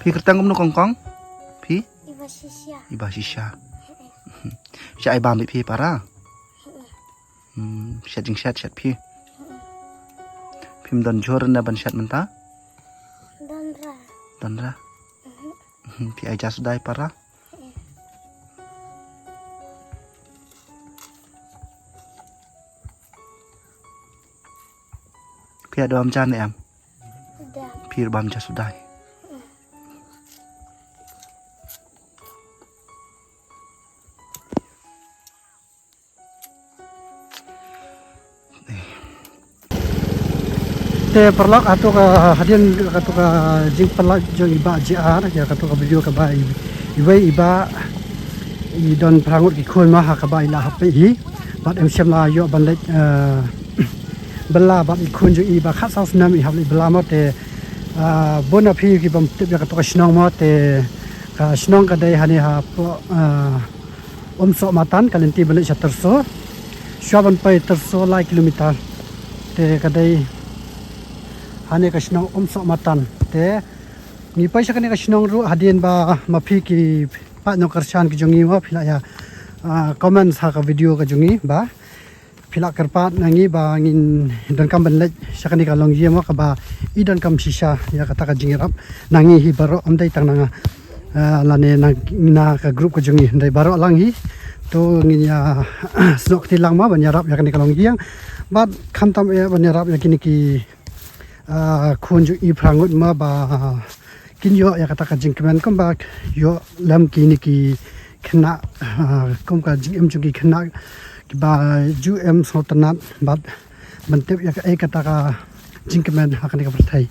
Pi kertang gum no kongkong. Pi Ibasisya. ibasisya. Sya ai bambi pi para. Sya jing sya pi. Pim don jor na ban sya menta. Donra. Donra. Pi ai jas dai para. Pi ada am chan em. Udah. Pi bam jas dai. Te perlak atau ke hadian atau ke jing perlak jo iba JR ya atau ke video ke bai iba i don prangut ki khoi ma ha ka bai la hape hi bat em sem la yo ban le bela bat i khun jo iba khat saus nam i habli bela mo te bona phi ki bam te ya ka to snong mo te ka snong ka dai hani ha po so matan kalenti balik terso syaban pai terso lai kilometer te ka dai hane ka snong so matan te mi paisa kane ka snong ru hadien ba mafi ki pa no karshan ki jongi wa phila ya comments ha ka video ka jongi ba phila karpat nangi ba ngin dan kam ban le sakani ka long yema ka ba I dan kam sisa ya kata ka jingirap nangi hi baro amdai tang nanga lane na ka group ka jongi ndai baro lang hi to ngin ya snok ti lang ma ban yarap ya kani ka long yang ba khantam ya ban yarap ya kini ki khun ju I prangut ma ba kin yo ya kata ka jingkemen kom ba yo lam kini ki khna kom ka jing em ju ki khna ki ba ju em so tanat ba bantep ya ka kata ka jingkemen ha kani ka perthai